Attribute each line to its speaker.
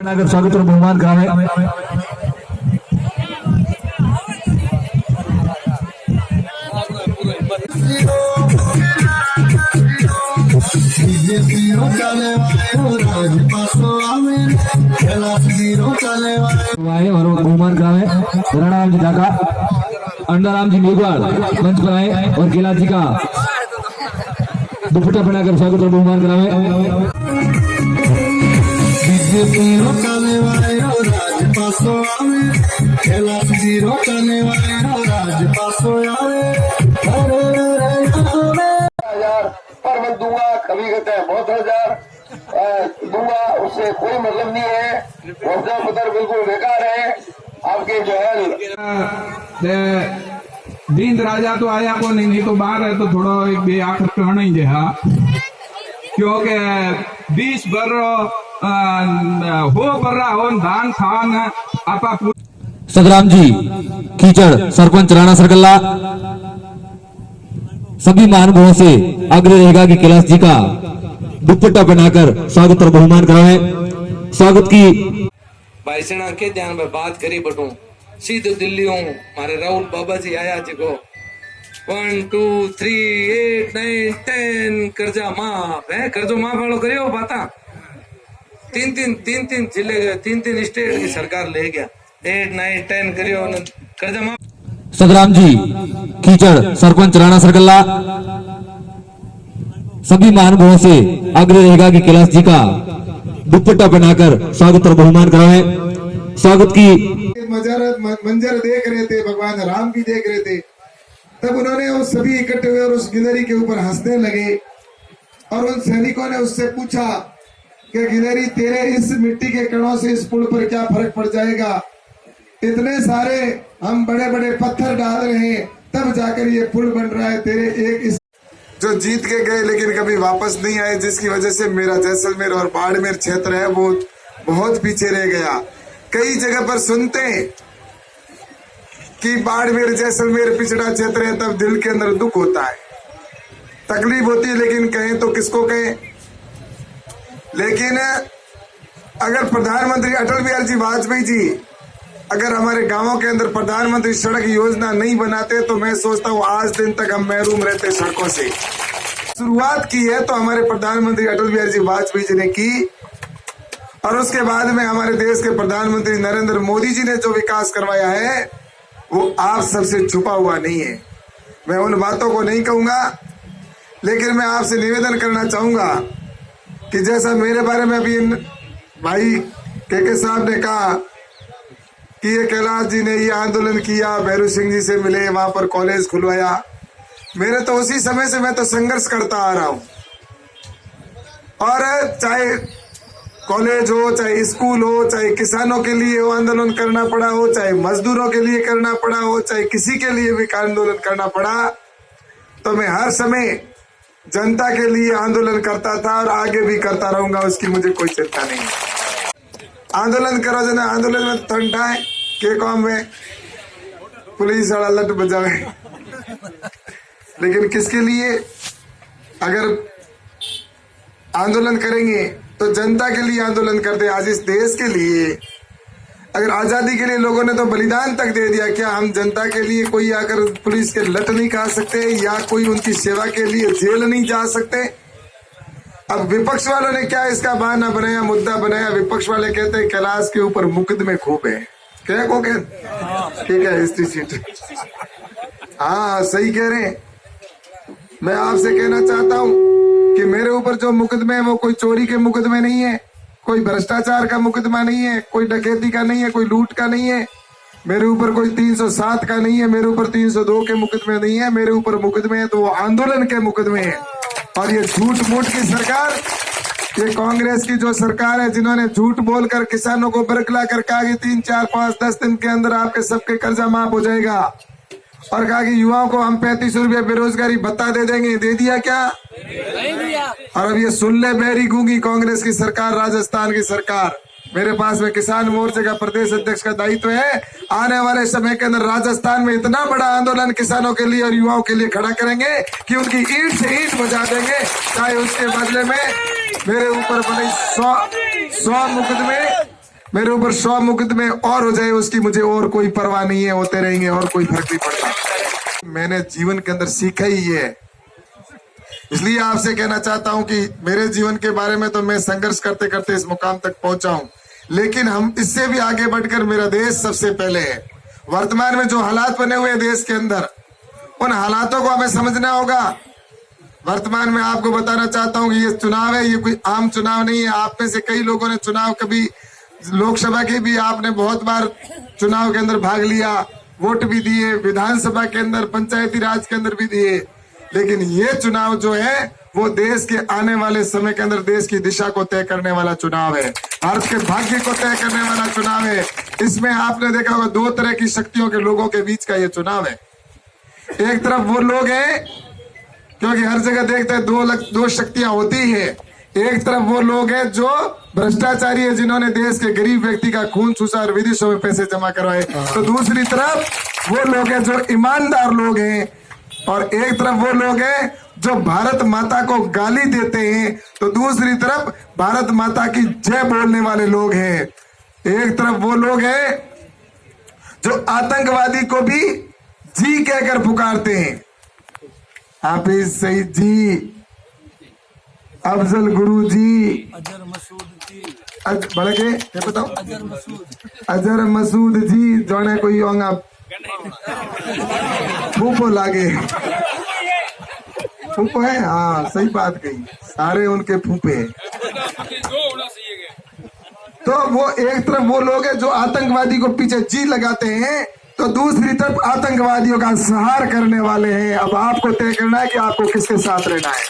Speaker 1: स्वागत और बहुमान करावे और बहुमान करावे राणाराम जी ढाका अंडाराम जी मेघवाल मंच पर आए और कैलाश जी का दुपट्टा पहनाकर स्वागत और बहुमान करावे।
Speaker 2: पर मैं दूंगा, कभी कहते हैं बहुत हजार दूंगा, उससे कोई मतलब नहीं है। वजह पत्र बिल्कुल बेकार है आपके जो है।
Speaker 3: दीन राजा तो आया को नहीं तो बाहर है तो थोड़ा एक बे आखिर कहना ही जहा क्योंकि 20 बर हो बर्रा हो धान खान आपा
Speaker 1: सदराम जी कीचड़ सरपंच राणा सरगल्ला सभी महानुभावों से आग्रह रहेगा कि कैलाश जी का दुपट्टा पहनाकर स्वागत और बहुमान कराए। स्वागत की
Speaker 4: भाईसेना के ध्यान में बात करी बटू सीधो दिल्ली हूँ मारे राहुल बाबा जी आया जी को 1 2 3 8 9 10 कर्जा माफ है कर्जो माफ वालों करियो बाता तीन जिले 3 स्टेट की सरकार ले गया 8 9 10 करियो कर्जा माफ।
Speaker 1: सदराम जी कीचड़ सरपंच राणा सरगल्ला सभी महानुभावों से आग्रह रहेगा कि कैलाश जी का दुपट्टा पहनाकर स्वागत और बहुमान कराए। स्वागत की
Speaker 5: मंजर देख रहे थे, भगवान राम भी देख रहे थे, तब उन्होंने उस सभी इकट्ठे हुए और उस गिलहरी के ऊपर हंसने लगे और उन सैनिकों ने उससे पूछा कि गिलहरी तेरे इस मिट्टी के कणों से इस पुल पर क्या फर्क पड़ जाएगा। इतने सारे हम बड़े बड़े पत्थर डाल रहे हैं तब जाकर ये पुल बन रहा है। तेरे एक इस जो जीत के गए लेकिन कभी वापस नहीं आए, जिसकी वजह से मेरा जैसलमेर और बाड़मेर क्षेत्र है वो बहुत पीछे रह गया। कई जगह पर सुनते हैं कि बाड़मेर जैसलमेर पिछड़ा क्षेत्र है, तब दिल के अंदर दुख होता है, तकलीफ होती है, लेकिन कहें तो किसको कहें। लेकिन अगर प्रधानमंत्री अटल बिहारी जी वाजपेयी जी अगर हमारे गांवों के अंदर प्रधानमंत्री सड़क योजना नहीं बनाते तो मैं सोचता हूँ आज दिन तक हम महरूम रहते सड़कों से। शुरुआत की है तो हमारे प्रधानमंत्री अटल बिहारी जी वाजपेयी जी ने की और उसके बाद में हमारे देश के प्रधानमंत्री नरेंद्र मोदी जी ने जो विकास करवाया है वो आप सबसे छुपा हुआ नहीं है। मैं उन बातों को नहीं कहूंगा, लेकिन मैं आपसे निवेदन करना चाहूंगा कि जैसा मेरे बारे में अभी भाई के साहब ने कहा कि ये कैलाश जी ने ये आंदोलन किया, भैरू सिंह जी से मिले, वहां पर कॉलेज खुलवाया। मेरे तो उसी समय से मैं तो संघर्ष करता आ रहा हूं, और चाहे कॉलेज हो, चाहे स्कूल हो, चाहे किसानों के लिए वो आंदोलन करना पड़ा हो, चाहे मजदूरों के लिए करना पड़ा हो, चाहे किसी के लिए भी आंदोलन करना पड़ा, तो मैं हर समय जनता के लिए आंदोलन करता था और आगे भी करता रहूंगा, उसकी मुझे कोई चिंता नहीं। आंदोलन करो जना, आंदोलन में ठंडा है के काम में पुलिस वाला लट बजावे, लेकिन किसके लिए? अगर आंदोलन करेंगे तो जनता के लिए आंदोलन करते। आज इस देश के लिए अगर आजादी के लिए लोगों ने तो बलिदान तक दे दिया, क्या हम जनता के लिए कोई आकर पुलिस के लट नहीं खा सकते या कोई उनकी सेवा के लिए जेल नहीं जा सकते? अब विपक्ष वालों ने क्या इसका बहाना बनाया, मुद्दा बनाया। विपक्ष वाले कहते हैं कैलाश के ऊपर मुकदमे खूब है। क्या को ठीक है, हिस्ट्री सीट। हाँ सही कह रहे हैं। मैं आपसे कहना चाहता हूं कि मेरे ऊपर जो मुकदमे है वो कोई चोरी के मुकदमे नहीं है, कोई भ्रष्टाचार का मुकदमा नहीं है, कोई डकैती का नहीं है, कोई लूट का नहीं है, मेरे ऊपर कोई 307 का नहीं है, मेरे ऊपर 302 के मुकदमे नहीं है। मेरे ऊपर मुकदमे है तो वो आंदोलन के मुकदमे हैं। और ये झूठ मूठ की सरकार, ये कांग्रेस की जो सरकार है, जिन्होंने झूठ बोलकर किसानों को बरगला कर कहा कि 3 4 5 10 दिन के अंदर आपके सबके कर्जा माफ हो जाएगा, और कहा कि युवाओं को हम 3500 रुपया बेरोजगारी भत्ता दे देंगे। दे दिया क्या? नहीं दिया। और अब ये सुन ले बेरी गूंगी कांग्रेस की सरकार, राजस्थान की सरकार। मेरे पास में किसान मोर्चे का प्रदेश अध्यक्ष का दायित्व है। आने वाले समय के अंदर राजस्थान में इतना बड़ा आंदोलन किसानों के लिए और युवाओं के लिए खड़ा करेंगे कि उनकी ईंट से ईंट बजा देंगे, चाहे उसके बदले में मेरे ऊपर बने 100 मुकदमे मेरे ऊपर 100 मुकदमे और हो जाए उसकी मुझे और कोई परवाह नहीं है, होते रहेंगे और कोई फर्क नहीं पड़ता। मैंने जीवन के अंदर सीखा ही है, इसलिए आपसे कहना चाहता हूं कि मेरे जीवन के बारे में तो मैं संघर्ष करते करते इस मुकाम तक पहुंचा हूं, लेकिन हम इससे भी आगे बढ़कर मेरा देश सबसे पहले है। वर्तमान में जो हालात बने हुए हैं देश के अंदर, उन हालातों को हमें समझना होगा। वर्तमान में आपको बताना चाहता हूं कि ये चुनाव है, ये कोई आम चुनाव नहीं है। आप में से कई लोगों ने चुनाव, कभी लोकसभा के भी आपने बहुत बार चुनाव के अंदर भाग लिया, वोट भी दिए, विधानसभा के अंदर, पंचायती राज के अंदर भी दिए, लेकिन ये चुनाव जो है वो देश के आने वाले समय के अंदर देश की दिशा को तय करने वाला चुनाव है, भारत के भाग्य को तय करने वाला चुनाव है। इसमें आपने देखा होगा 2 तरह की शक्तियों के लोगों के बीच का ये चुनाव है। एक तरफ वो लोग हैं, क्योंकि हर जगह देखते हैं 2 शक्तियां होती है। एक तरफ वो लोग हैं जो भ्रष्टाचारी है, जिन्होंने देश के गरीब व्यक्ति का खून चूसा और विदेशों में पैसे जमा करवाए, तो दूसरी तरफ वो लोग हैं जो ईमानदार लोग हैं, और एक तरफ वो लोग हैं जो भारत माता को गाली देते हैं, तो दूसरी तरफ भारत माता की जय बोलने वाले लोग हैं। एक तरफ वो लोग हैं जो आतंकवादी को भी जी कहकर पुकारते हैं, हाफिज सईद जी, अफजल गुरु जी,
Speaker 6: अजहर मसूद जी,
Speaker 5: बढ़ के क्या बताओ, अजहर मसूद जी, जोने कोई होंगे फूफो लागे, फूफो है, हाँ सही बात कही, सारे उनके फूफे हैं। तो वो एक तरफ वो लोग हैं जो आतंकवादी को पीछे जी लगाते हैं, तो दूसरी तरफ आतंकवादियों का संहार करने वाले हैं। अब आपको तय करना है कि आपको किसके साथ रहना है।